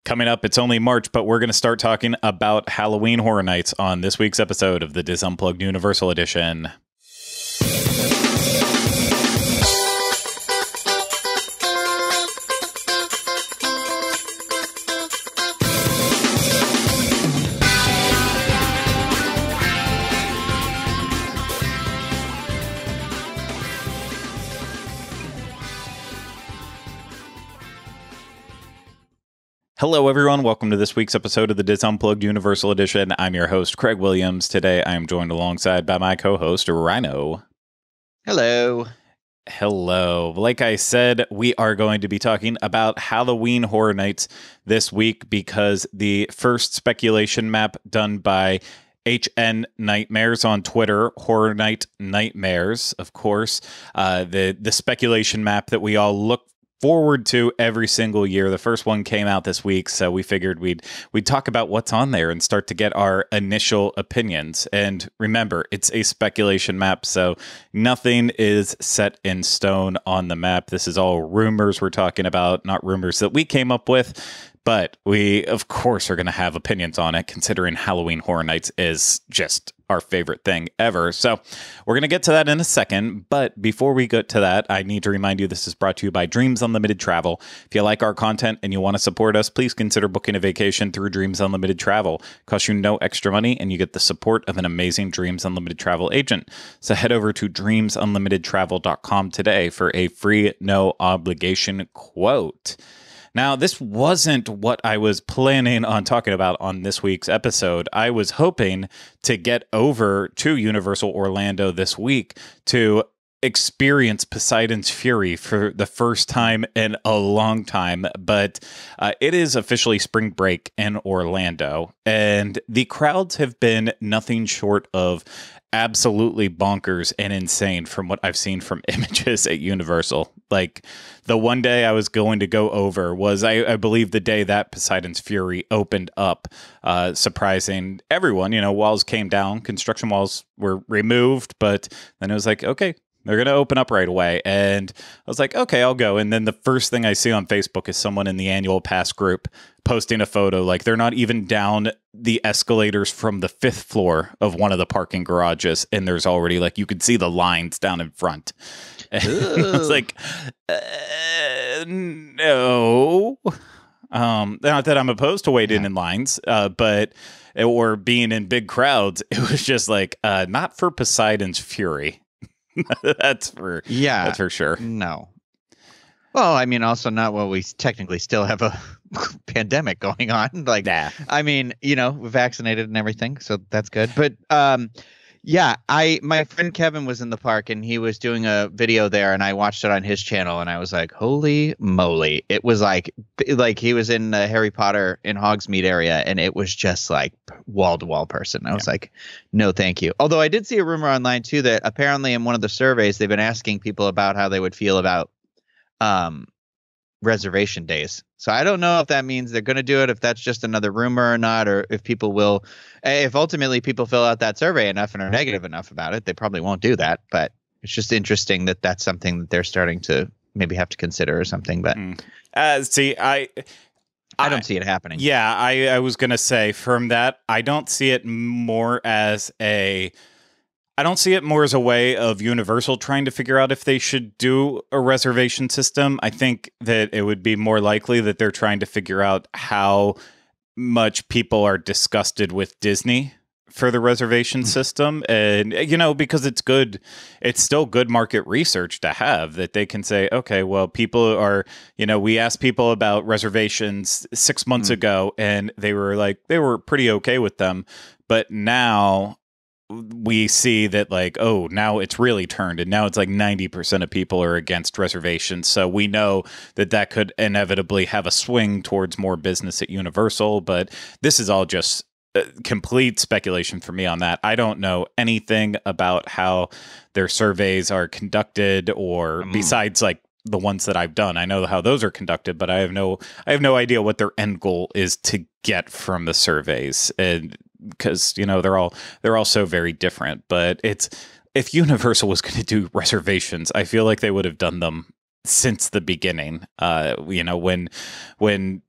Coming up, it's only March, but we're going to start talking about Halloween Horror Nights on this week's episode of the DIS Unplugged Universal Edition. Hello, everyone. Welcome to this week's episode of the DIS Unplugged Universal Edition. I'm your host, Craig Williams. Today, I am joined alongside by my co-host, Ryno. Hello. Hello. Like I said, we are going to be talking about Halloween Horror Nights this week because the first speculation map done by HN Nightmares on Twitter, Horror Night Nightmares, of course, the speculation map that we all look forward to every single year. The first one came out this week, so we figured we'd talk about what's on there and start to get our initial opinions. And remember, it's a speculation map, so nothing is set in stone on the map. This is all rumors we're talking about, not rumors that we came up with. But we, of course, are going to have opinions on it, considering Halloween Horror Nights is just our favorite thing ever. So we're going to get to that in a second. But before we get to that, I need to remind you this is brought to you by Dreams Unlimited Travel. If you like our content and you want to support us, please consider booking a vacation through Dreams Unlimited Travel. It costs you no extra money, and you get the support of an amazing Dreams Unlimited Travel agent. So head over to dreamsunlimitedtravel.com today for a free, no obligation quote. Now, this wasn't what I was planning on talking about on this week's episode. I was hoping to get over to Universal Orlando this week to experience Poseidon's Fury for the first time in a long time, but it is officially spring break in Orlando, and the crowds have been nothing short of absolutely bonkers and insane from what I've seen from images at Universal. Like, the one day I was going to go over was, I believe, the day that Poseidon's Fury opened up, surprising everyone. You know, walls came down, construction walls were removed, but then it was like, okay, they're going to open up right away. And I was like, okay, I'll go. And then the first thing I see on Facebook is someone in the annual pass group posting a photo. Like, they're not even down the escalators from the 5th floor of one of the parking garages. And there's already, like, you could see the lines down in front. I was like, no. Not that I'm opposed to waiting in lines, but or being in big crowds. It was just like, not for Poseidon's Fury. That's for sure. No. Well, I mean, also not while we technically still have a pandemic going on. Like, I mean, you know, we're vaccinated and everything, so that's good. But my friend Kevin was in the park and he was doing a video there, and I watched it on his channel, and I was like, holy moly! It was like he was in the Harry Potter in Hogsmeade area, and it was just like wall to wall person. I was like, no, thank you. Although I did see a rumor online too that apparently in one of the surveys they've been asking people about how they would feel about reservation days. So I don't know if that means they're going to do it, if that's just another rumor or not, or if people will, if ultimately people fill out that survey enough and are negative enough about it, they probably won't do that. But it's just interesting that that's something that they're starting to maybe have to consider or something. But see, I don't see it happening. Yeah, I was going to say from that, I don't see it more as a way of Universal trying to figure out if they should do a reservation system. I think that it would be more likely that they're trying to figure out how much people are disgusted with Disney for the reservation system. And, you know, because it's still good market research to have, that they can say, okay, well, people are, you know, we asked people about reservations 6 months ago and they were pretty okay with them. But now we see that, like, oh, now it's really turned, and now it's like 90% of people are against reservations. So we know that could inevitably have a swing towards more business at Universal. But this is all just complete speculation for me on that. I don't know anything about how their surveys are conducted, or besides like the ones that I've done. I know how those are conducted, but I have no idea what their end goal is to get from the surveys. And because, you know, they're all so very different. But if Universal was going to do reservations, I feel like they would have done them since the beginning. When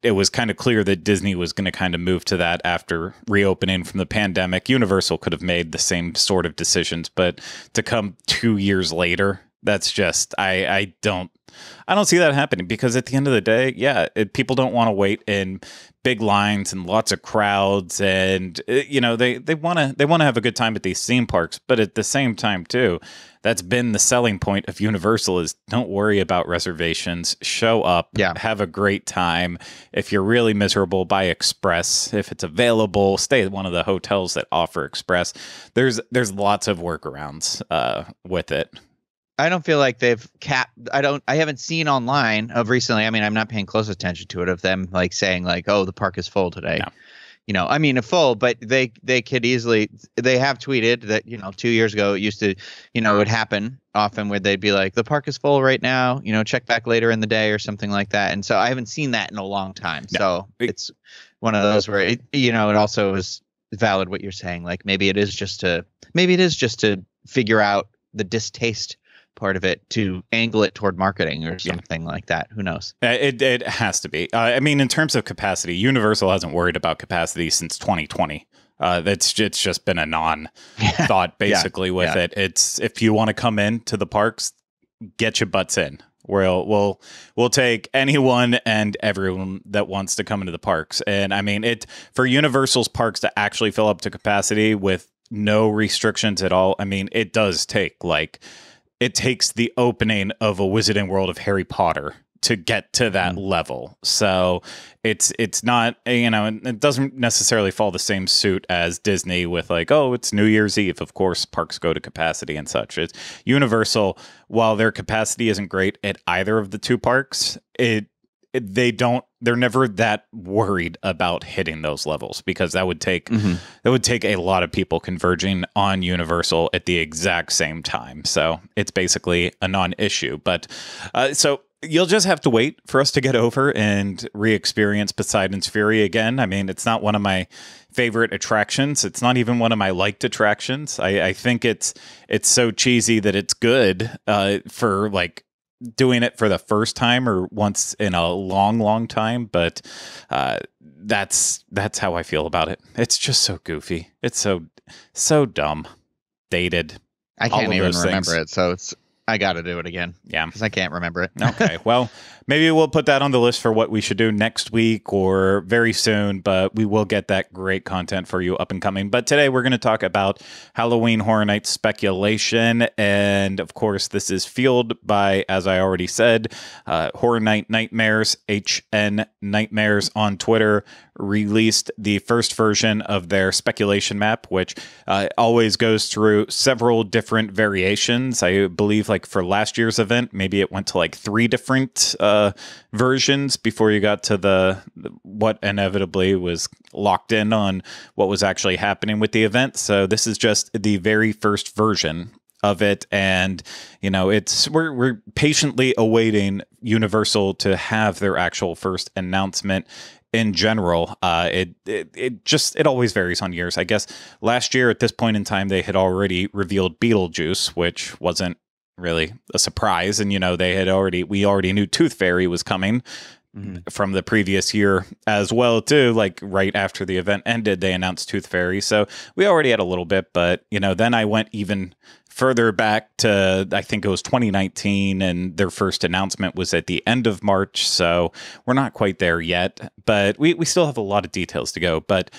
it was kind of clear that Disney was going to kind of move to that after reopening from the pandemic, Universal could have made the same sort of decisions, but to come 2 years later, that's just I don't see that happening, because at the end of the day, people don't want to wait in big lines and lots of crowds, and they want to have a good time at these theme parks, but at the same time too, that's been the selling point of Universal is don't worry about reservations, show up, have a great time. If you're really miserable, buy Express. If it's available, stay at one of the hotels that offer Express. There's lots of workarounds with it. I don't feel like they've capped. I haven't seen online of recently. I mean, I'm not paying close attention to it, of them like saying like, oh, the park is full today. No. I mean, full, but they could easily, they have tweeted that, 2 years ago, it used to, it would happen often where they'd be like, the park is full right now, check back later in the day or something like that. And so I haven't seen that in a long time. No. So it's one of those where, it also is valid what you're saying. Like maybe it is just to figure out the distaste part of it, to angle it toward marketing or something like that. Who knows? It has to be. I mean, in terms of capacity, Universal hasn't worried about capacity since 2020. It's just been a non-thought basically with it. It's, if you want to come in to the parks, get your butts in. We'll take anyone and everyone that wants to come into the parks. And I mean, for Universal's parks to actually fill up to capacity with no restrictions at all, I mean, it does take it takes the opening of a Wizarding World of Harry Potter to get to that level. So it's not, it doesn't necessarily fall the same suit as Disney with like, oh, it's New Year's Eve. Of course, parks go to capacity and such. It's Universal, while their capacity isn't great at either of the two parks, they're never that worried about hitting those levels, because that would take a lot of people converging on Universal at the exact same time. So it's basically a non-issue. But so you'll just have to wait for us to get over and re-experience Poseidon's Fury again. I mean, it's not one of my favorite attractions. It's not even one of my liked attractions. I think it's so cheesy that it's good for like doing it for the first time or once in a long time, but that's how I feel about it. It's just so goofy. It's so dumb, dated. I can't even remember it, so I got to do it again. Yeah, because I can't remember it. Okay, well, maybe we'll put that on the list for what we should do next week or very soon, but we will get that great content for you up and coming. But today we're going to talk about Halloween Horror Nights speculation. And of course, this is fueled by, as I already said, Horror Night Nightmares, HN Nightmares on Twitter, released the first version of their speculation map, which always goes through several different variations. I believe like for last year's event, maybe it went to like 3 different versions before you got to the what inevitably was locked in on what was actually happening with the event. So this is just the very first version of it, and we're patiently awaiting Universal to have their actual first announcement. In general, it always varies on years. I guess last year at this point in time, they had already revealed Beetlejuice, which wasn't really a surprise. And, we already knew Tooth Fairy was coming from the previous year as well, too. Like right after the event ended, they announced Tooth Fairy. So we already had a little bit, but, then I went even further back to, I think it was 2019, and their first announcement was at the end of March. So we're not quite there yet, but we still have a lot of details to go. But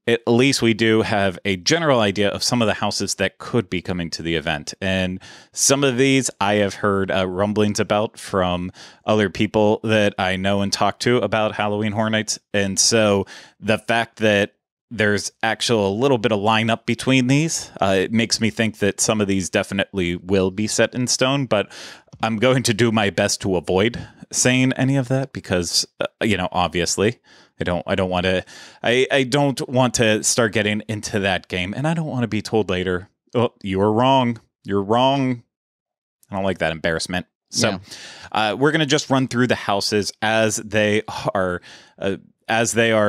at least we do have a general idea of some of the houses that could be coming to the event. And some of these I have heard rumblings about from other people that I know and talk to about Halloween Horror Nights. And so the fact that there's actually a little bit of lineup between these, it makes me think that some of these definitely will be set in stone, but I'm going to do my best to avoid saying any of that because, obviously I don't want to start getting into that game, and I don't want to be told later, oh, you were wrong. You're wrong. I don't like that embarrassment. So we're going to just run through the houses as they are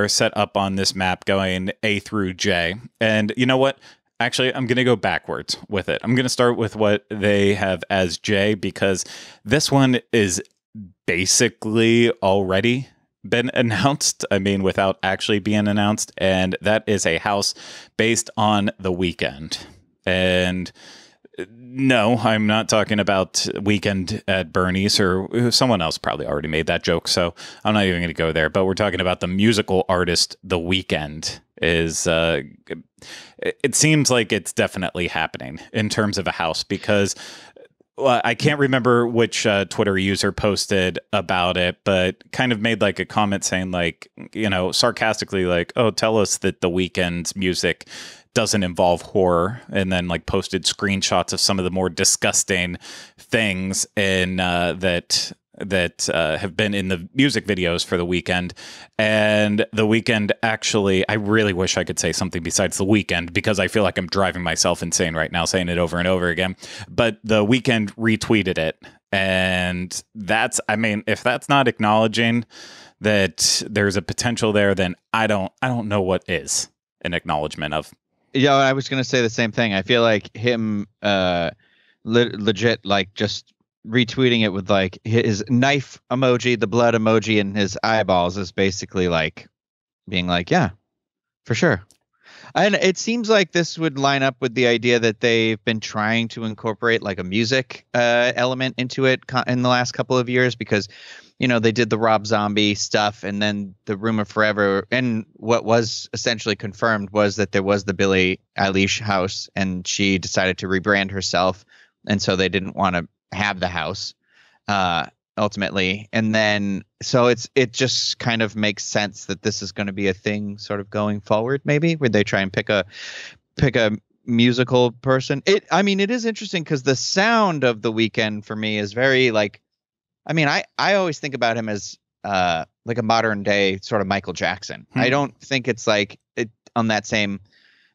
set up on this map going A through J. And you know what? Actually, I'm going to go backwards with it. I'm going to start with what they have as J, because this one is basically already been announced. I mean, without actually being announced. And that is a house based on The Weeknd. And no, I'm not talking about Weeknd at Bernie's, or someone else probably already made that joke, so I'm not even going to go there. But we're talking about the musical artist The Weeknd. It seems like it's definitely happening in terms of a house, because I can't remember which Twitter user posted about it, but kind of made like a comment saying, like, sarcastically, like, oh, tell us that The Weeknd's music doesn't involve horror, and then like posted screenshots of some of the more disgusting things in that have been in the music videos for The Weeknd. And The Weeknd, actually, I really wish I could say something besides The Weeknd, because I feel like I'm driving myself insane right now saying it over and over again. But The Weeknd retweeted it, and that's, I mean, if that's not acknowledging that there's a potential there, then I don't know what is an acknowledgement of. Yeah, I was going to say the same thing. I feel like him legit, like, just retweeting it with like his knife emoji, the blood emoji, and his eyeballs is basically like being like, yeah, for sure. And it seems like this would line up with the idea that they've been trying to incorporate like a music element into it in the last couple of years, because they did the Rob Zombie stuff, and then the rumor forever, and what was essentially confirmed, was that there was the Billie Eilish house, and she decided to rebrand herself, and so they didn't want to have the house ultimately. And then so it just kind of makes sense that this is going to be a thing sort of going forward, maybe, where they try and pick a musical person. It is interesting because the sound of The Weeknd for me is very like, I mean, I always think about him as like a modern day sort of Michael Jackson. I don't think it's like it on that same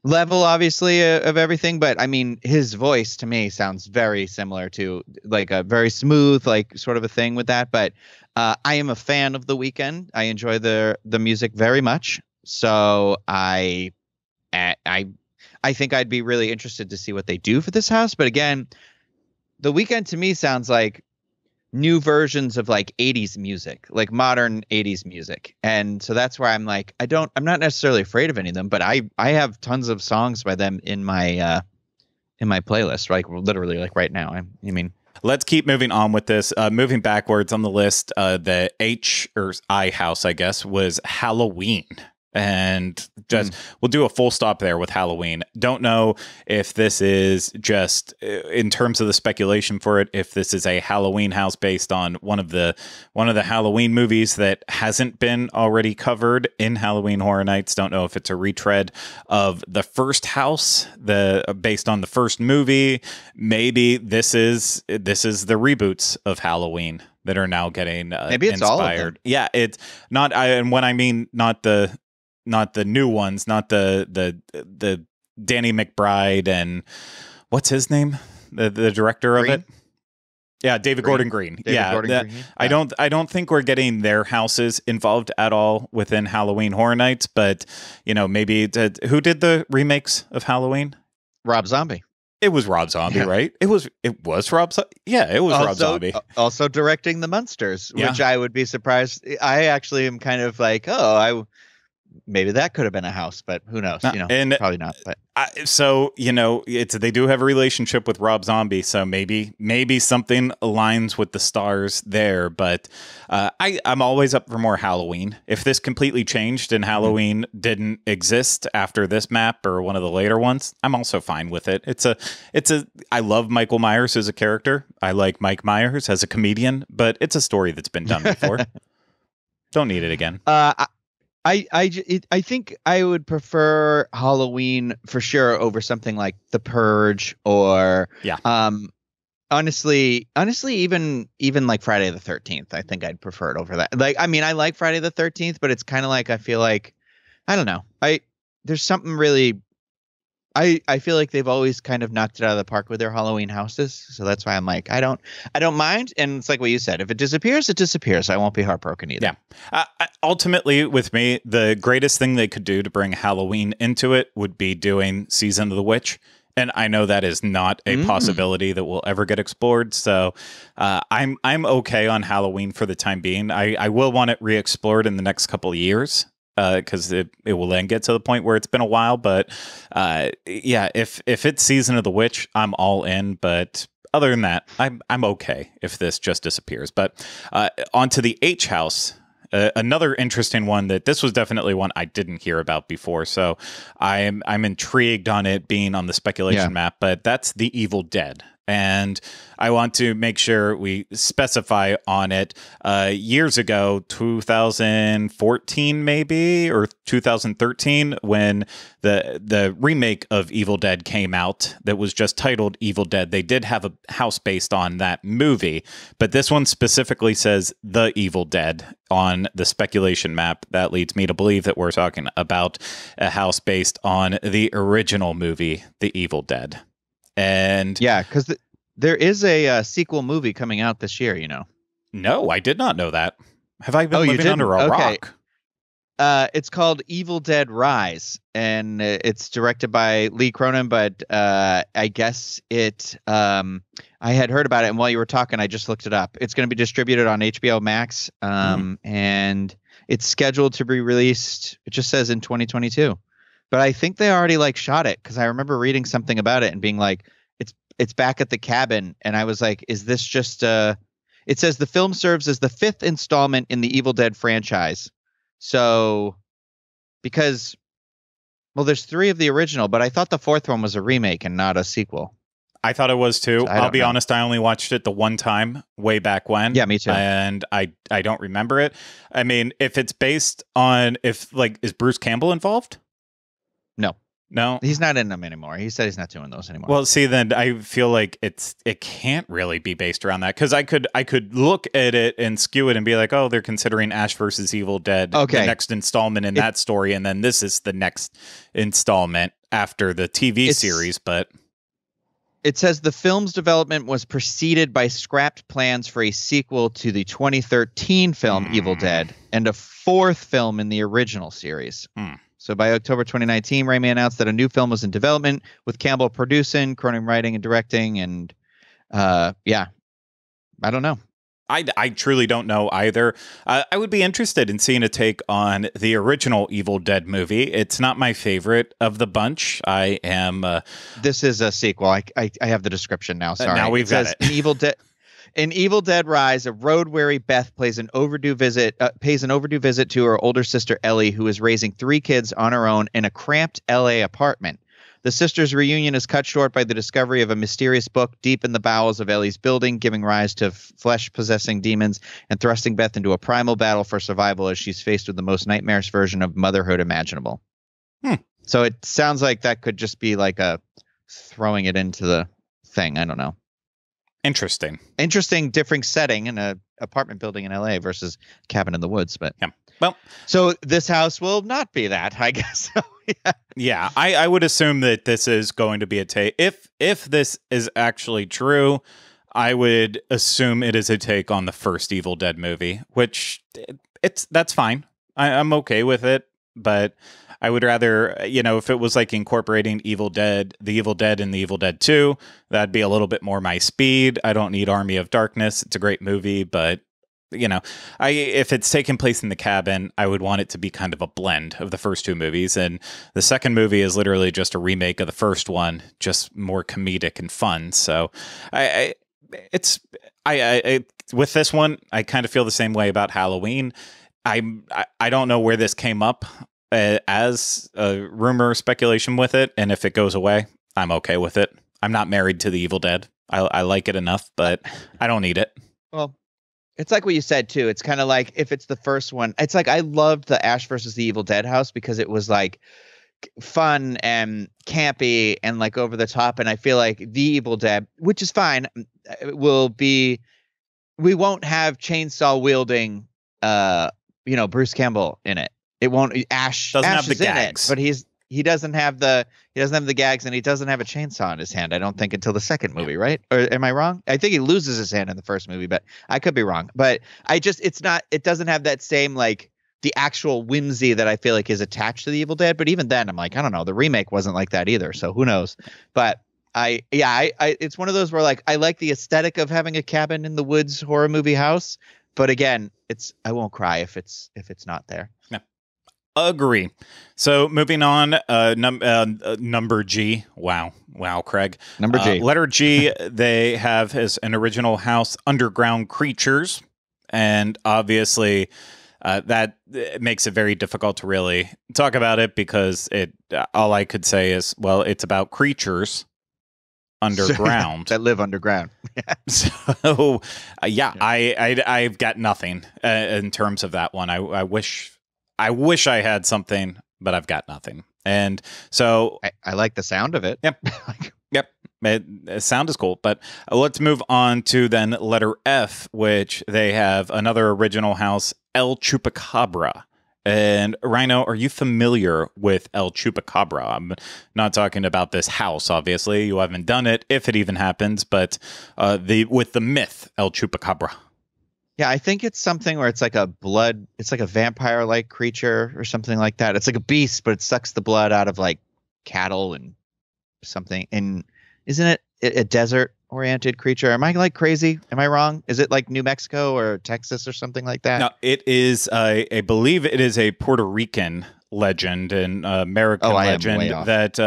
level, obviously, of everything. But I mean, his voice to me sounds very similar to like a very smooth, like sort of a thing with that. But I am a fan of The Weeknd. I enjoy the music very much. So I think I'd be really interested to see what they do for this house. But again, The Weeknd to me sounds like new versions of like 80s music, like modern 80s music. And so that's where I'm like, I'm not necessarily afraid of any of them, but I have tons of songs by them in my playlist, like literally like right now. Let's keep moving on with this. Moving backwards on the list, the H or I house, I guess, was Halloween. And just we'll do a full stop there with Halloween. Don't know if this is just in terms of the speculation for it, if this is a Halloween house based on one of the Halloween movies that hasn't been already covered in Halloween Horror Nights. Don't know if it's a retread of the first house, based on the first movie. Maybe this is the reboots of Halloween that are now getting maybe it's inspired. All of them. Yeah, it's not. And when I mean not the new ones, not the Danny McBride and what's his name, the director Green? of it. Yeah, David Gordon Green. Green, yeah. I don't think we're getting their houses involved at all within Halloween Horror Nights, but maybe who did the remakes of Halloween? Rob Zombie. It was Rob Zombie, right? It was Rob Zombie. Yeah, it was Rob Zombie. Also directing The Munsters, which I would be surprised. I actually am kind of like, maybe that could have been a house, but who knows? And probably not. But they do have a relationship with Rob Zombie, so maybe something aligns with the stars there. But I'm always up for more Halloween. If this completely changed and Halloween didn't exist after this map or one of the later ones, I'm also fine with it. I love Michael Myers as a character. I like Mike Myers as a comedian, but it's a story that's been done before. Don't need it again. I think I would prefer Halloween for sure over something like The Purge or honestly even like Friday the 13th. I think I'd prefer it over that. Like, I mean, I like Friday the 13th, but it's kind of like, I feel like, I don't know. There's something really I feel like they've always kind of knocked it out of the park with their Halloween houses, so that's why I'm like, I don't mind. And it's like what you said: if it disappears, it disappears. I won't be heartbroken either. Yeah. Ultimately, with me, the greatest thing they could do to bring Halloween into it would be doing Season of the Witch. And I know that is not a possibility that will ever get explored. So I'm okay on Halloween for the time being. I will want it re-explored in the next couple of years, because it will then get to the point where it's been a while. But yeah, if it's Season of the Witch, I'm all in. But other than that, I'm okay if this just disappears. But onto the H House. Another interesting one that this was definitely one I didn't hear about before, so I'm intrigued on it being on the speculation map. But that's The Evil Dead. And I want to make sure we specify on it. Years ago, 2014 maybe, or 2013, when the remake of Evil Dead came out that was just titled Evil Dead, they did have a house based on that movie. But this one specifically says The Evil Dead on the speculation map. That leads me to believe that we're talking about a house based on the original movie, The Evil Dead. And yeah, because there is a sequel movie coming out this year, you know. No, I did not know that. Have I been living under a rock? It's called Evil Dead Rise, and it's directed by Lee Cronin, but I guess it I had heard about it, and while you were talking, I just looked it up. It's going to be distributed on HBO Max, and it's scheduled to be released, it just says in 2022. But I think they already shot it, because I remember reading something about it and being like, it's back at the cabin, and I was like, is this just it says the film serves as the 5th installment in the Evil Dead franchise. So because there's 3 of the original, but I thought the 4th one was a remake and not a sequel. I thought it was too. So I'll be honest, I only watched it the one time way back when. Yeah, me too. And I don't remember it. I mean, if it's based on, is Bruce Campbell involved? No, he's not in them anymore. He said he's not doing those anymore. Well, see, then I feel like it can't really be based around that, because I could look at it and skew it and be like, oh, they're considering Ash versus Evil Dead the next installment in that story, and then this is the next installment after the TV series. But it says the film's development was preceded by scrapped plans for a sequel to the 2013 film Evil Dead and a 4th film in the original series. So by October 2019, Raimi announced that a new film was in development, with Campbell producing, Cronin writing and directing. And I don't know. I truly don't know either. I would be interested in seeing a take on the original Evil Dead movie. It's not my favorite of the bunch. I am. This is a sequel. I have the description now. Sorry. Now we've got it. In Evil Dead Rise, a road-weary Beth pays an overdue visit to her older sister Ellie, who is raising 3 kids on her own in a cramped LA apartment. The sisters' reunion is cut short by the discovery of a mysterious book deep in the bowels of Ellie's building, giving rise to flesh-possessing demons and thrusting Beth into a primal battle for survival as she's faced with the most nightmarish version of motherhood imaginable. So it sounds like that could just be like a throwing it into the thing. I don't know. Interesting, differing setting in a apartment building in LA versus cabin in the woods. But yeah. Well, so this house will not be that, I guess. Yeah, I would assume that this is going to be a take. If this is actually true, I would assume it is a take on the first Evil Dead movie, which that's fine. I'm okay with it, but I would rather, if it was like incorporating the Evil Dead and the Evil Dead 2, that'd be a little bit more my speed. I don't need Army of Darkness. It's a great movie, but if it's taking place in the cabin, I would want it to be kind of a blend of the first 2 movies. And the second movie is literally just a remake of the first one, just more comedic and fun. So with this one, I kind of feel the same way about Halloween. I don't know where this came up as a rumor or speculation with it, and if it goes away, I'm okay with it. I'm not married to the Evil Dead. I like it enough, but I don't need it. Well, it's like what you said too. It's kind of like if it's the first one. It's like I loved the Ash versus the Evil Dead house because it was like fun and campy and like over the top. And I feel like the Evil Dead, which is fine, will be. We won't have chainsaw wielding, Bruce Campbell in it. It won't. Ash doesn't Ash have the is in gags, it, but he's he doesn't have the gags, and he doesn't have a chainsaw in his hand, I don't think, until the second movie, right? Or am I wrong? I think he loses his hand in the first movie, but I could be wrong. But it doesn't have that same, like, the actual whimsy that I feel like is attached to the Evil Dead. But even then, I'm like, I don't know, the remake wasn't like that either, so who knows? But I it's one of those where, like, I like the aesthetic of having a cabin in the woods horror movie house, but again, I won't cry if it's not there. Yeah. Agree. So moving on, number G. Wow, Craig. Number G. Letter G. They have as an original house underground creatures, and obviously that makes it very difficult to really talk about it because all I could say is, well, it's about creatures underground that live underground. So I've got nothing in terms of that one. I wish I had something, but I've got nothing. And so I like the sound of it. Yep. Sound is cool, but let's move on to then letter F, which they have another original house, El Chupacabra. And Ryno, are you familiar with El Chupacabra? I'm not talking about this house, obviously. You haven't done it, if it even happens, but with the myth, El Chupacabra. Yeah, I think it's something where it's like a vampire-like creature or something like that. It's like a beast, but it sucks the blood out of, like, cattle and something. And isn't it a desert-oriented creature? Am I, like, crazy? Am I wrong? Is it like New Mexico or Texas or something like that? No, it is. I believe it is a Puerto Rican legend and American legend that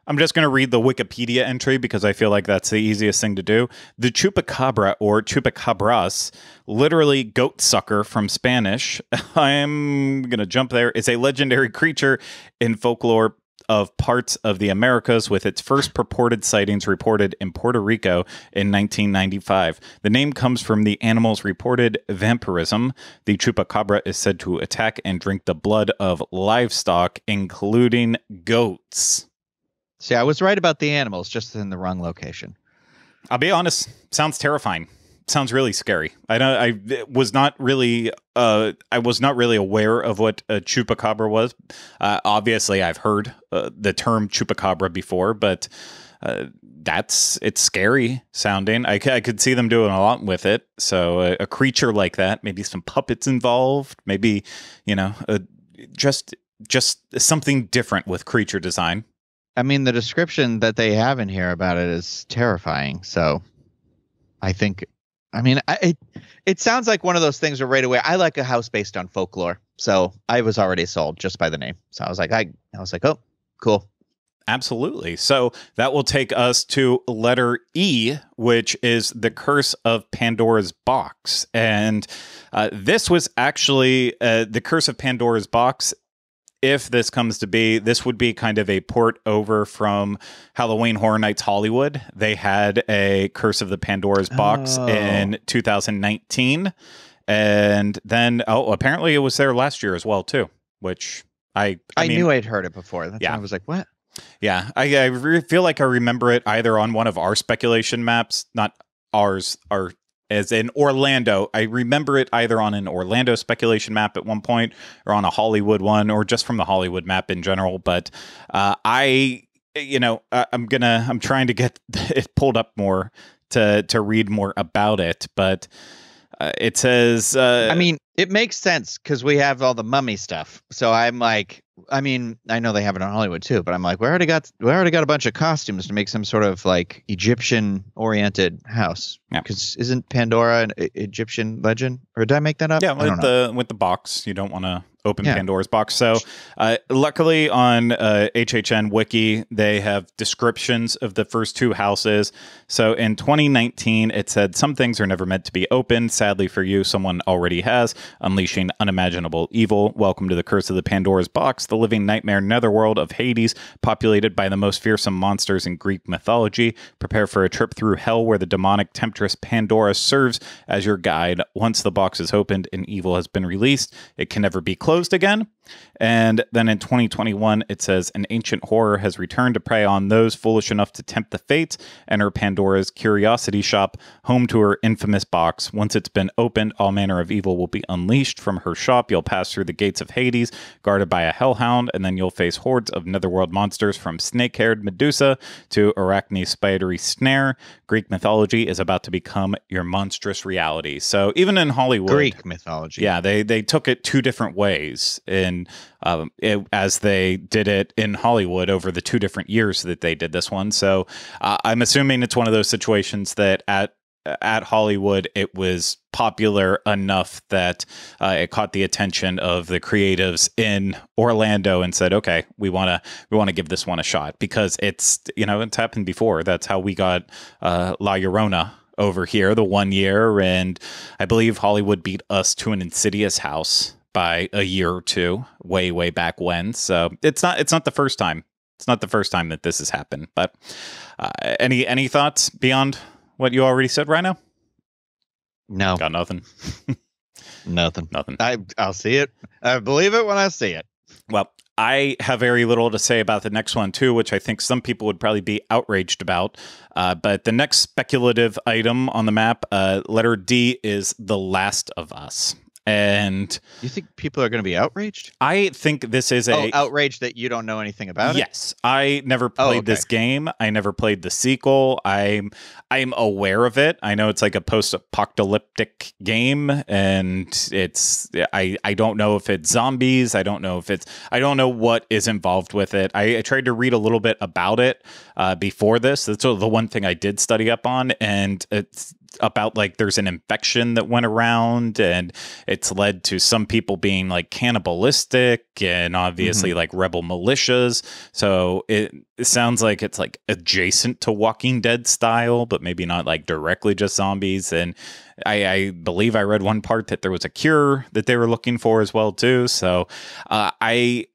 I'm just going to read the Wikipedia entry because I feel like that's the easiest thing to do. The Chupacabra, or Chupacabras, literally goat sucker from Spanish. I'm going to jump there. It's a legendary creature in folklore of parts of the Americas, with its first purported sightings reported in Puerto Rico in 1995. The name comes from the animal's reported vampirism. The Chupacabra is said to attack and drink the blood of livestock, including goats. See, I was right about the animals, just in the wrong location. I'll be honest, sounds terrifying. Sounds really scary. I was not really aware of what a chupacabra was. Obviously, I've heard the term chupacabra before, but it's scary sounding. I could see them doing a lot with it. So a creature like that, maybe some puppets involved, maybe just something different with creature design. I mean, the description that they have in here about it is terrifying. So I think. I mean, it sounds like one of those things where right away I like a house based on folklore, so I was already sold just by the name. So I was like, oh, cool, absolutely. So that will take us to letter E, which is the Curse of Pandora's Box, and this was actually the Curse of Pandora's Box. If this comes to be, this would be kind of a port over from Halloween Horror Nights Hollywood. They had a Curse of the Pandora's Box in 2019. And then, apparently it was there last year as well, too, which I knew I'd heard it before. That's why I was like, what? Yeah, I feel like I remember it either on one of our speculation maps, not ours, as in Orlando. I remember it either on an Orlando speculation map at one point or on a Hollywood one or just from the Hollywood map in general. But I'm trying to get it pulled up more to read more about it. But it says, I mean, it makes sense because we have all the mummy stuff. So I'm like, I mean, I know they have it in Hollywood too, but I'm like, we already got a bunch of costumes to make some sort of like Egyptian oriented house. Because isn't Pandora an Egyptian legend? Or did I make that up? Yeah, with the box, you don't want to open Pandora's box. So luckily on HHN Wiki, they have descriptions of the first two houses. So in 2019, it said, some things are never meant to be opened. Sadly for you, someone already has, unleashing unimaginable evil. Welcome to the Curse of the Pandora's Box, the living nightmare netherworld of Hades, populated by the most fearsome monsters in Greek mythology. Prepare for a trip through hell where the demonic temptress Pandora serves as your guide. Once the box is opened and evil has been released, it can never be closed closed again. And then in 2021, it says an ancient horror has returned to prey on those foolish enough to tempt the fates. Enter Pandora's curiosity shop, home to her infamous box. Once it's been opened, all manner of evil will be unleashed from her shop. You'll pass through the gates of Hades, guarded by a hellhound, and then you'll face hordes of netherworld monsters from snake-haired Medusa to Arachne's spidery snare. Greek mythology is about to become your monstrous reality. So even in Hollywood, Greek mythology, yeah, they took it two different ways as they did it in Hollywood over the 2 different years that they did this one. So I'm assuming it's one of those situations that at Hollywood, it was popular enough that it caught the attention of the creatives in Orlando and said, "Okay, we want to give this one a shot," because it's happened before. That's how we got La Llorona over here the one year, and I believe Hollywood beat us to an Insidious house by a year or two, way back when. So it's not the first time. It's not the first time that this has happened. But any thoughts beyond what you already said, Ryno? No, got nothing. Nothing. Nothing. I'll see it. I believe it when I see it. Well, I have very little to say about the next one, too, which I think some people would probably be outraged about. But the next speculative item on the map, letter D, is The Last of Us. And you think people are going to be outraged? I think this is outraged that you don't know anything about it. Yes, I never played this game. I never played the sequel. I'm aware of it. I know it's like a post-apocalyptic game, and it's I don't know if it's zombies. I don't know what is involved with it. I tried to read a little bit about it before this. That's the one thing I did study up on, and it's about like there's an infection that went around, and it's led to some people being like cannibalistic and obviously like rebel militias. So it sounds like it's like adjacent to Walking Dead style, but maybe not like directly just zombies. And I believe I read one part that there was a cure that they were looking for as well too. So I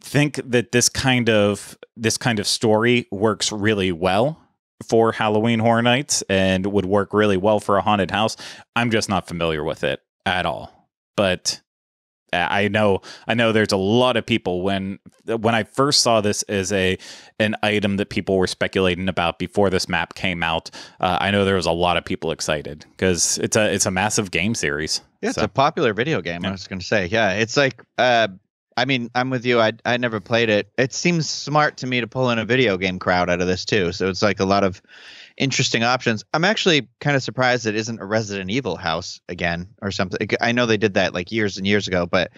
think that this kind of story works really well for Halloween Horror Nights and would work really well for a haunted house. I'm just not familiar with it at all. But I know there's a lot of people when I first saw this as an item that people were speculating about before this map came out. I know there was a lot of people excited because it's a massive game series. Yeah, it's a popular video game. Yeah. I was going to say, yeah, it's like I mean, I'm with you. I never played it. It seems smart to me to pull in a video game crowd out of this too. So it's like a lot of interesting options. I'm actually kind of surprised it isn't a Resident Evil house again or something. I know they did that like years and years ago, but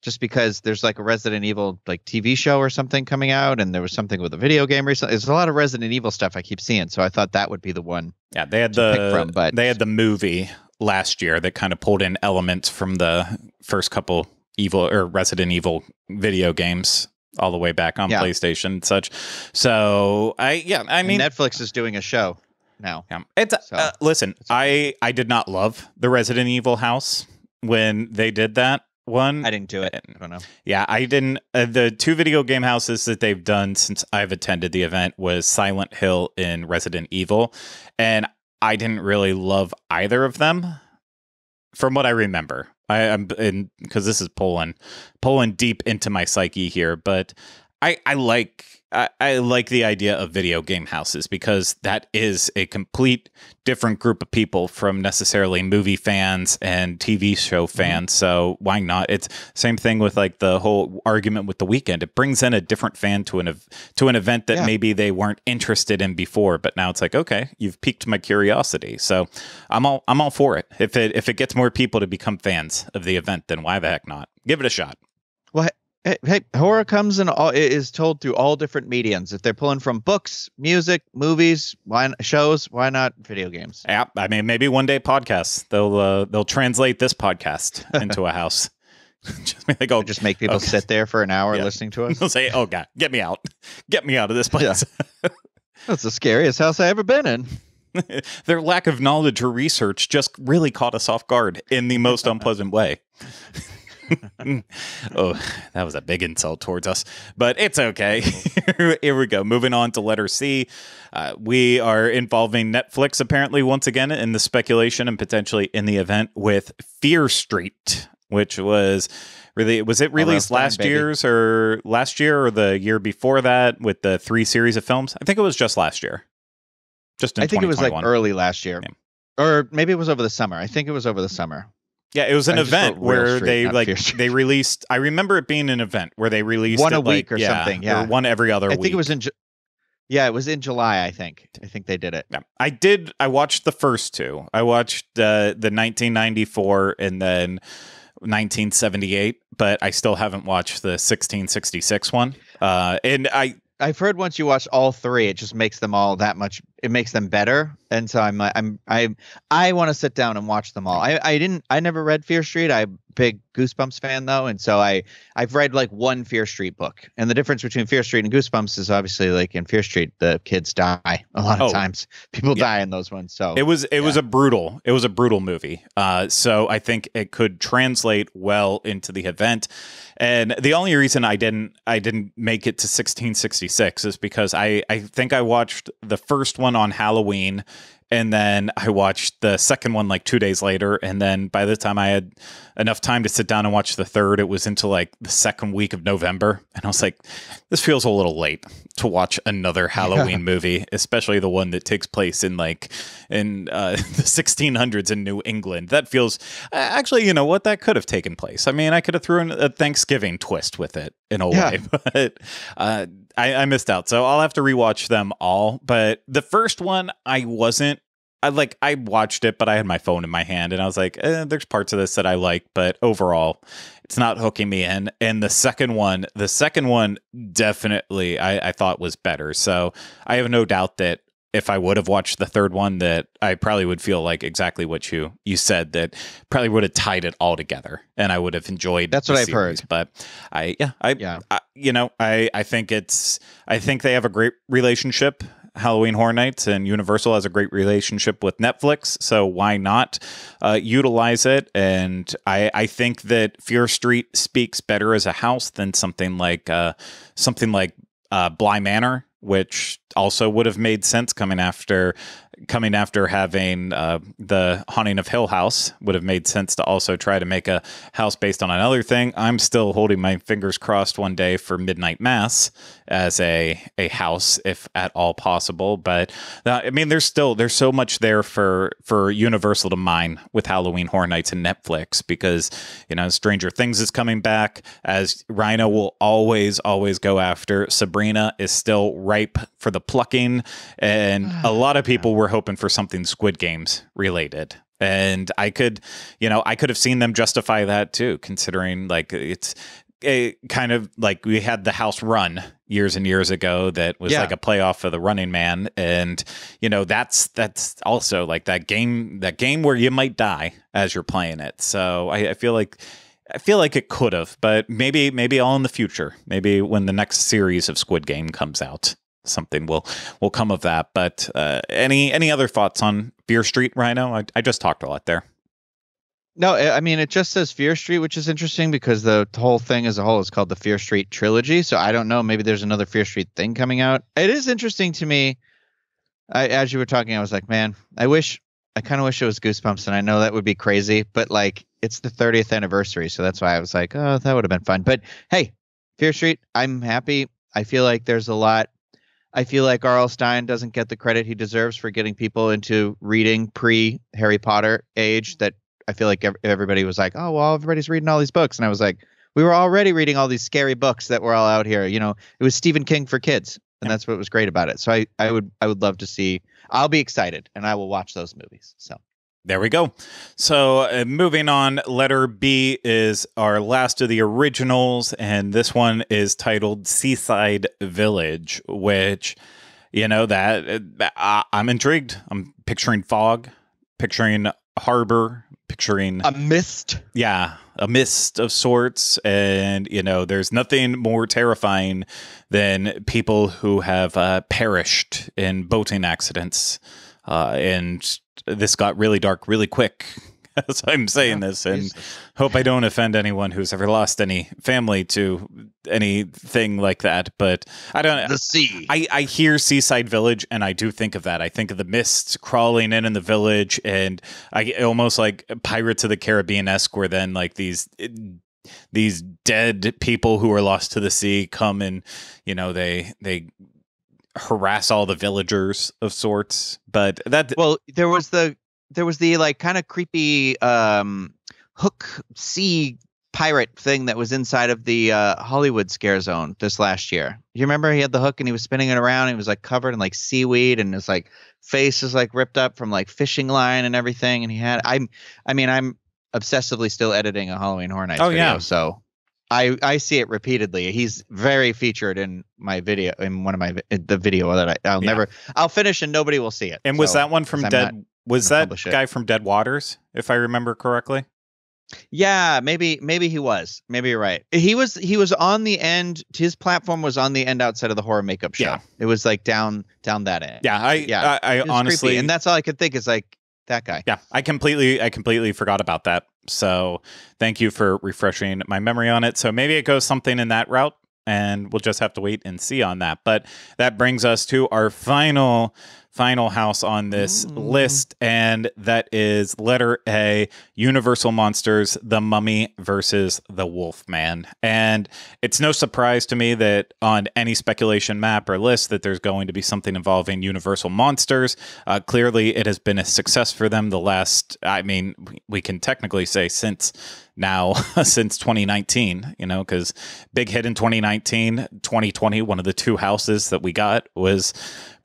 just because there's like a Resident Evil like TV show or something coming out, and there was something with a video game recently. There's a lot of Resident Evil stuff I keep seeing, so I thought that would be the one. Yeah, they had they had the movie last year that kind of pulled in elements from the first couple Resident Evil video games all the way back on PlayStation and such. So I mean, Netflix is doing a show now. Yeah. It's listen, I did not love the Resident Evil house when they did that one. I didn't do it. I don't know. Yeah, I didn't. The 2 video game houses that they've done since I've attended the event was Silent Hill and Resident Evil, and I didn't really love either of them from what I remember. I'm because this is pulling deep into my psyche here, but I like the idea of video game houses because that is a complete different group of people from necessarily movie fans and TV show fans. So why not? It's same thing with like the whole argument with the Weeknd. It brings in a different fan to an event that maybe they weren't interested in before, but now it's like, okay, you've piqued my curiosity. So I'm all for it. If it gets more people to become fans of the event, then why the heck not? Give it a shot. Well, hey, horror comes in is told through all different mediums. If they're pulling from books, music, movies, shows, why not video games? Yeah, I mean, maybe one day podcasts. They'll translate this podcast into a house. Just make people sit there for an hour listening to us. They'll say, "Oh God, get me out of this place." Yeah. That's the scariest house I ever been in. Their lack of knowledge or research just really caught us off guard in the most unpleasant way. Oh, that was a big insult towards us, but it's okay. Here we go. Moving on to letter C. We are involving Netflix apparently once again in the speculation and potentially in the event with Fear Street. which was really, was it released last year or the year before that with the 3 series of films? I think it was just last year. Just in I think it was like 2021. early last year. Yeah. Or maybe it was over the summer. I think it was over the summer. Yeah, it was an event where Street, they released. I remember it being an event where they released one a week or something. Yeah, or one every other week. I think it was in. Yeah, it was in July. I think they did it. Yeah. I watched the first 2. I watched the 1994 and then 1978, but I still haven't watched the 1666 one. And I've heard once you watch all 3, it just makes them all that much. It makes them better, and so I want to sit down and watch them all. I never read Fear Street. I'm a big Goosebumps fan though, and so I've read like one Fear Street book. And the difference between Fear Street and Goosebumps is obviously like in Fear Street the kids die a lot of times. People die in those ones. So it was a brutal movie. So I think it could translate well into the event. And the only reason I didn't make it to 1666 is because I think I watched the first one on Halloween, and then I watched the second one like 2 days later, and then by the time I had enough time to sit down and watch the third, it was into like the second week of November, and I was like, this feels a little late to watch another Halloween movie, especially the one that takes place in the 1600s in New England. That feels actually, you know what, that could have taken place. I mean, I could have thrown a Thanksgiving twist with it in a way, but I missed out, so I'll have to rewatch them all. But the first one, I watched it, but I had my phone in my hand, and I was like, there's parts of this that I like, but overall, it's not hooking me in. And the second one definitely I thought was better. So I have no doubt that if I would have watched the third one, that I probably would feel like exactly what you said, that probably would have tied it all together, and I would have enjoyed. That's what I've heard. But I think they have a great relationship. Halloween Horror Nights and Universal has a great relationship with Netflix, so why not utilize it? And I think that Fear Street speaks better as a house than something like Bly Manor, which also would have made sense coming after having the Haunting of Hill House. Would have made sense to also try to make a house based on another thing. I'm still holding my fingers crossed one day for Midnight Mass as a house, if at all possible. But I mean, there's so much there for Universal to mine with Halloween Horror Nights and Netflix, because, you know, Stranger Things is coming back, as Ryno will always go after. Sabrina is still ripe for the plucking, and a lot of people were hoping for something Squid Games related. And I could have seen them justify that too, considering like it's a kind of like we had the House Run years and years ago that was like a playoff for the Running Man, and you know that's also like that game where you might die as you're playing it. So I feel like it could have, but maybe all in the future, maybe when the next series of Squid Game comes out, something will come of that. But any other thoughts on Fear Street, Ryno? I just talked a lot there. No, I mean, it just says Fear Street, which is interesting because the whole thing as a whole is called the Fear Street Trilogy. So I don't know, maybe there's another Fear Street thing coming out. It is interesting to me. As you were talking, I was like, man, I kind of wish it was Goosebumps, and I know that would be crazy, but like it's the 30th anniversary, so that's why I was like, oh, that would have been fun. But hey, Fear Street, I'm happy. I feel like there's a lot. I feel like R.L. Stine doesn't get the credit he deserves for getting people into reading pre-Harry Potter age. That I feel like everybody was like, oh, well, everybody's reading all these books. And I was like, we were already reading all these scary books that were all out here. You know, it was Stephen King for kids, and that's what was great about it. So I would love to see. I'll be excited, and I will watch those movies. So. There we go. So moving on, letter B is our last of the originals, and this one is titled Seaside Village, which, you know, that I'm intrigued. I'm picturing fog, picturing harbor, picturing a mist. Yeah, a mist of sorts. And, you know, there's nothing more terrifying than people who have perished in boating accidents. And this got really dark really quick as I'm saying this, and hope I don't offend anyone who's ever lost any family to anything like that, but I don't. The sea. I hear Seaside Village, and I do think of that. I think of the mists crawling in the village, and I almost like Pirates of the Caribbean-esque, where then like these dead people who are lost to the sea come and they harass all the villagers of sorts. But that there was the like kind of creepy hook sea pirate thing that was inside of the Hollywood scare zone this last year. You remember he had the hook and he was spinning it around and it was like covered in like seaweed and his like face is like ripped up from like fishing line and everything. And he had I'm obsessively still editing a Halloween Horror Nights video, so I see it repeatedly. He's very featured in my video, in one of my the video that I'll finish and nobody will see it. And was that one from Dead? Was that guy from Dead Waters, if I remember correctly? Yeah, maybe he was. Maybe you're right. He was on the end. His platform was on the end outside of the horror makeup show. Yeah. It was like down that end. Yeah, I honestly, creepy. And that's all I could think is like that guy. Yeah, I completely forgot about that. So thank you for refreshing my memory on it. So maybe it goes something in that route, and we'll just have to wait and see on that. But that brings us to our final house on this list, and that is letter A, Universal Monsters, The Mummy versus the Wolfman. And it's no surprise to me that on any speculation map or list that there's going to be something involving Universal Monsters. Clearly, it has been a success for them the last, we can technically say since 2019, because big hit in 2019, 2020, one of the two houses that we got was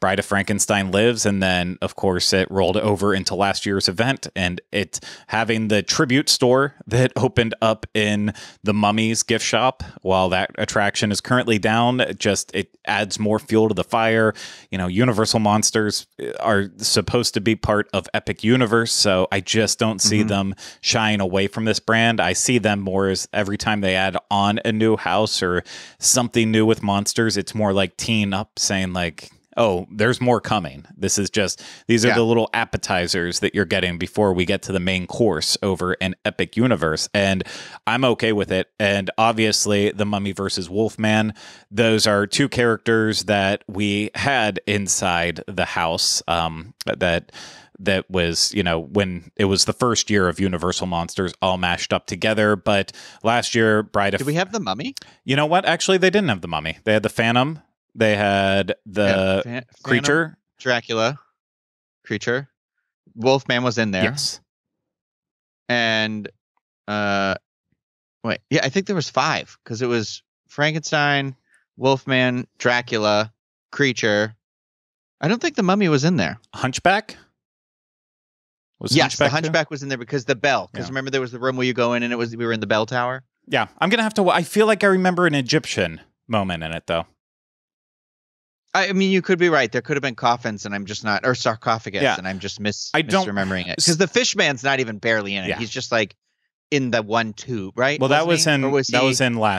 Bride of Frankenstein Lives, and then of course it rolled over into last year's event, and it having the tribute store that opened up in the Mummy's gift shop. While that attraction is currently down, it adds more fuel to the fire. Universal Monsters are supposed to be part of Epic Universe, so I just don't see them shying away from this brand. I see them more as every time they add on a new house or something new with monsters, it's more like teeing up, saying like, oh, there's more coming. These are the little appetizers that you're getting before we get to the main course over in Epic Universe. And I'm okay with it. And obviously, The Mummy versus Wolfman, those are two characters that we had inside the house that was, when it was the first year of Universal Monsters all mashed up together. But last year, Did we have the Mummy? You know what? Actually, they didn't have the Mummy. They had the Phantom. They had the Creature. Dracula. Creature. Wolfman was in there. Yes. And, I think there was 5, because it was Frankenstein, Wolfman, Dracula, Creature. I don't think the Mummy was in there. Hunchback? Yes, the Hunchback was in there because the bell. Because remember, there was the room where you go in, and we were in the bell tower. Yeah, I'm gonna have to. I feel like I remember an Egyptian moment in it, though. I mean, you could be right. There could have been coffins, and I'm just not, or sarcophagus, and I'm just misremembering it. Because the Fishman's not even barely in it. Yeah. He's just like in the one tube, right? Well, that was in last year.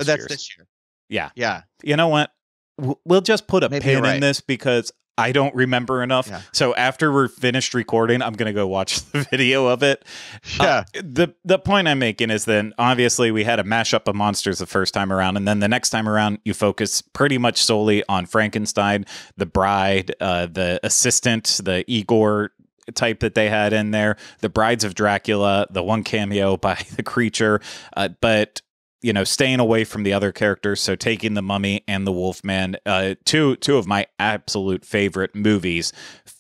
That's this year. Yeah, yeah. You know what? We'll just put a pin in this because I don't remember enough. Yeah. So after we're finished recording, I'm going to go watch the video of it. Yeah. The point I'm making is then obviously we had a mashup of monsters the first time around. And then the next time around, you focus pretty much solely on Frankenstein, the bride, the assistant, the Igor type that they had in there, the Brides of Dracula, the one cameo by the Creature. But staying away from the other characters, so taking the Mummy and the Wolfman, two of my absolute favorite movies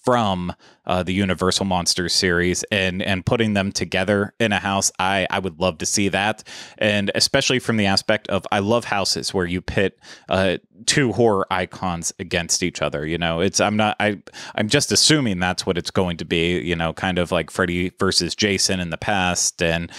from the Universal Monsters series, and putting them together in a house, I would love to see that. And especially from the aspect of, I love houses where you pit two horror icons against each other. I'm just assuming that's what it's going to be, kind of like Freddy versus Jason in the past, and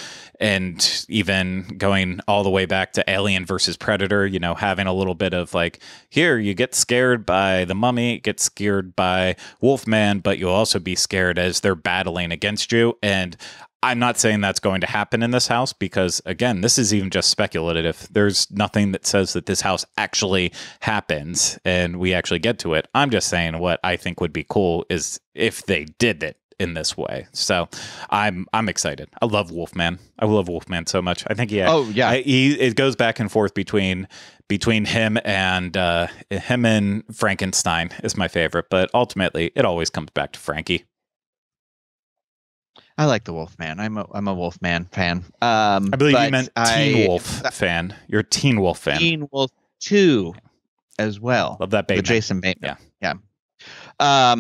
even going all the way back to Alien versus Predator, having a little bit of like, here you get scared by the Mummy, get scared by Wolfman, but you'll also be scared as they're battling against you. And I'm not saying that's going to happen in this house because, again, this is even just speculative. There's nothing that says that this house actually happens and we actually get to it. I'm just saying what I think would be cool is if they did it. in this way. So I'm excited. I love Wolfman. I love Wolfman so much. I think it goes back and forth between him and Frankenstein is my favorite, but ultimately it always comes back to Frankie. I like the Wolfman. I'm a Wolfman fan. I believe you meant Teen Wolf fan. You're a Teen Wolf fan. Teen Wolf 2 as well. Love that baby. Jason Bateman. Yeah. I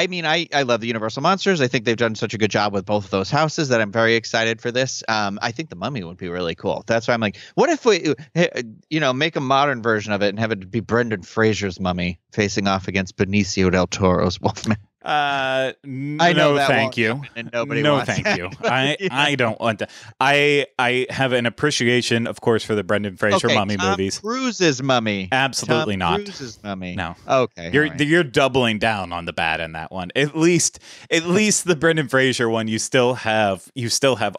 mean, I love the Universal Monsters. I think they've done such a good job with both of those houses that I'm very excited for this. I think the Mummy would be really cool. That's why I'm like, what if we, make a modern version of it and have it be Brendan Fraser's Mummy facing off against Benicio del Toro's Wolfman? I know that thank you. And nobody no, wants thank that. you. I don't want to. I have an appreciation, of course, for the Brendan Fraser Mummy movies. Tom Cruise's Mummy. Absolutely not. Tom Cruise's Mummy. No. Okay. You're doubling down on the bad in that one. At least the Brendan Fraser one, you still have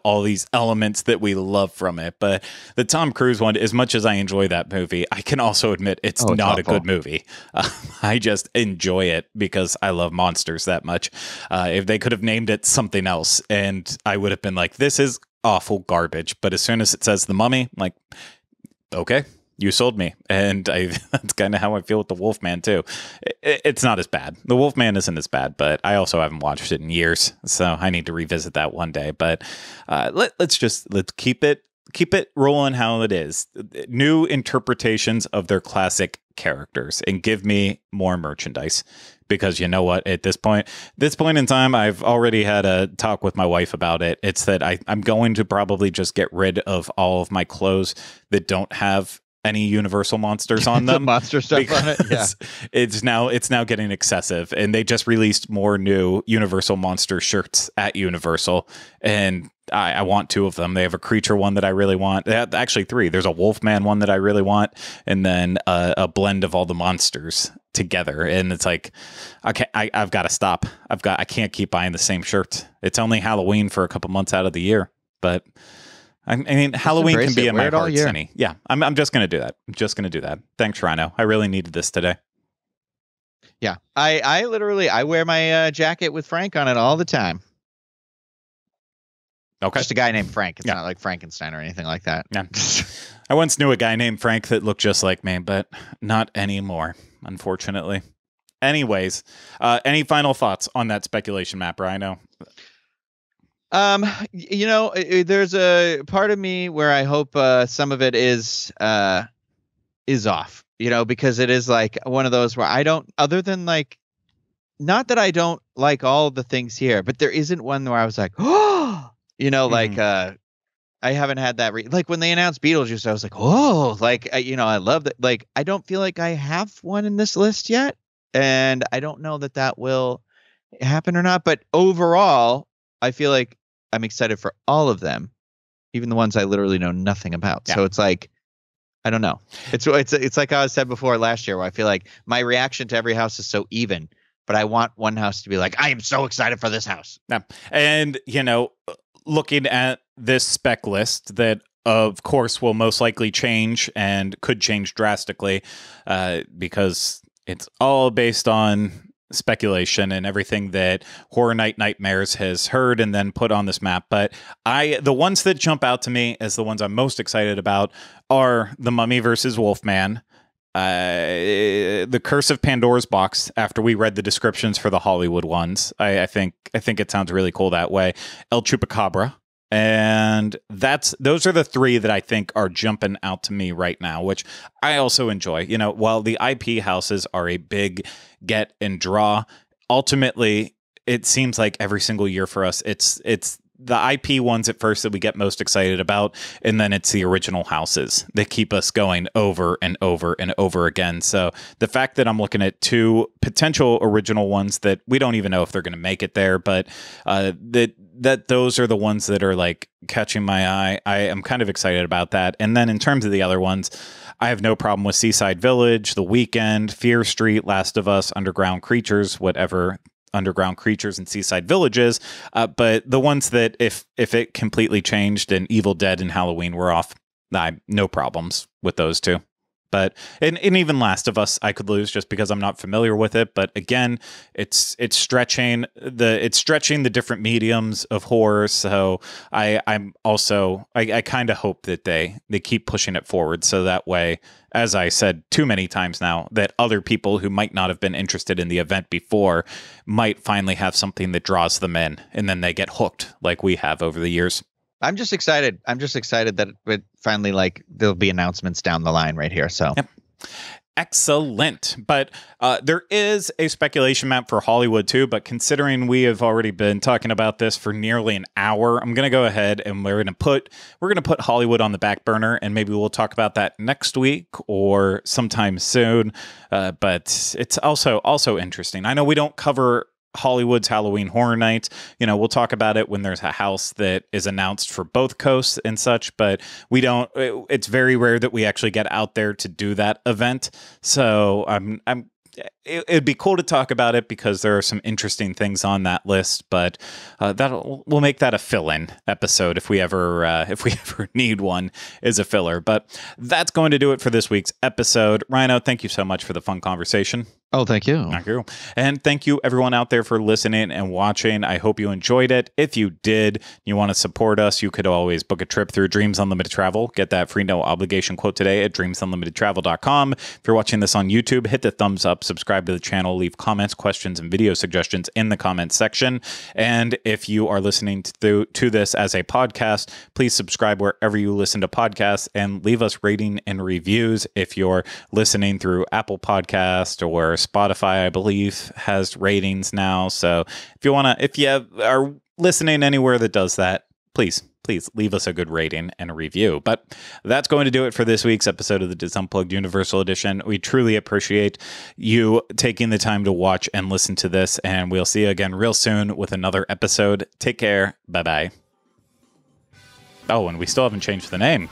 all these elements that we love from it. But the Tom Cruise one, as much as I enjoy that movie, I can also admit it's not a good movie. I just enjoy it because I love monsters that much. If they could have named it something else, and I would have been like, this is awful garbage. But as soon as it says the Mummy, I'm like, okay, you sold me. And that's kind of how I feel with the Wolfman too. It's not as bad. The Wolfman isn't as bad, but I also haven't watched it in years, so I need to revisit that one day. But let's keep it rolling how it is. New interpretations of their classic characters, and give me more merchandise. Because you know what, at this point in time, I've already had a talk with my wife about it. It's that I'm going to probably just get rid of all of my clothes that don't have any Universal monsters on them. Monster stuff on it. Yeah. It's now getting excessive, and they just released more new Universal monster shirts at Universal, and I want 2 of them. They have a creature one that I really want. They have actually 3. There's a Wolfman one that I really want, and then a blend of all the monsters together. And it's like, I've got to stop. I can't keep buying the same shirts. It's only Halloween for a couple months out of the year, but I mean, Halloween can be in my heart, Cindy. Yeah, I'm just going to do that. Thanks, Ryno. I really needed this today. Yeah, I literally wear my jacket with Frank on it all the time. Okay. Just a guy named Frank. It's not like Frankenstein or anything like that. Yeah. I once knew a guy named Frank that looked just like me, but not anymore, unfortunately. Anyways, any final thoughts on that speculation map, Ryno? There's a part of me where I hope some of it is off, because it is like one of those where I don't, other than like, not that I don't like all the things here, but there isn't one where I was like, oh, I haven't had that. Like when they announced Beetlejuice, I was like, oh, like, I love that. Like, I don't feel like I have one in this list yet. And I don't know that will happen or not. But overall, I feel like I'm excited for all of them, even the ones I literally know nothing about. Yeah. So it's like, I don't know. It's like I said before last year, where I feel like my reaction to every house is so even, but I want one house to be like, I am so excited for this house. Yeah. And, looking at this spec list that, of course, will most likely change and could change drastically because it's all based on speculation and everything that Horror Night Nightmares has heard and then put on this map. But the ones that jump out to me as the ones I'm most excited about are the Mummy versus Wolfman, the Curse of Pandora's Box, after we read the descriptions for the Hollywood ones. I think it sounds really cool that way. El Chupacabra. And those are the 3 that I think are jumping out to me right now, which I also enjoy. While the IP houses are a big get and draw, ultimately it seems like every single year for us, it's the IP ones at first that we get most excited about, and then it's the original houses that keep us going over and over and over again. So the fact that I'm looking at 2 potential original ones that we don't even know if they're going to make it there, but that those are the ones that are like catching my eye, I am kind of excited about that. And then in terms of the other ones, I have no problem with Seaside Village, The Weeknd, Fear Street, Last of Us, Underground Creatures, whatever Underground Creatures and Seaside Villages, but the ones that if it completely changed and Evil Dead and Halloween were off, no problems with those 2. But and even Last of Us, I could lose just because I'm not familiar with it. But again, it's stretching the different mediums of horror. So I kind of hope that they keep pushing it forward, so that way, as I said too many times now, that other people who might not have been interested in the event before might finally have something that draws them in, and then they get hooked like we have over the years. I'm just excited. That it finally, like, there'll be announcements down the line right here. So. Yep. Excellent. But there is a speculation map for Hollywood too, but considering we have already been talking about this for nearly an hour, I'm going to go ahead and we're going to put Hollywood on the back burner, and maybe we'll talk about that next week or sometime soon. But it's also interesting. I know we don't cover Hollywood's Halloween Horror Nights. We'll talk about it when there's a house that is announced for both coasts and such, but it's very rare that we actually get out there to do that event. So it'd be cool to talk about it because there are some interesting things on that list, but we'll make that a fill-in episode if we ever need one as a filler. But that's going to do it for this week's episode. Ryno, thank you so much for the fun conversation. Oh, thank you. Thank you. And thank you everyone out there for listening and watching. I hope you enjoyed it. If you did, you want to support us, you could always book a trip through Dreams Unlimited Travel. Get that free no obligation quote today at dreamsunlimitedtravel.com. If you're watching this on YouTube, hit the thumbs up, subscribe to the channel, leave comments, questions, and video suggestions in the comments section. And if you are listening to this as a podcast, please subscribe wherever you listen to podcasts and leave us rating and reviews. If you're listening through Apple Podcast or Spotify, I believe, has ratings now. So if you are listening anywhere that does that, please leave us a good rating and a review. But that's going to do it for this week's episode of the DIS Unplugged Universal Edition. We truly appreciate you taking the time to watch and listen to this, and we'll see you again real soon with another episode. Take care. Bye-bye. Oh, and we still haven't changed the name.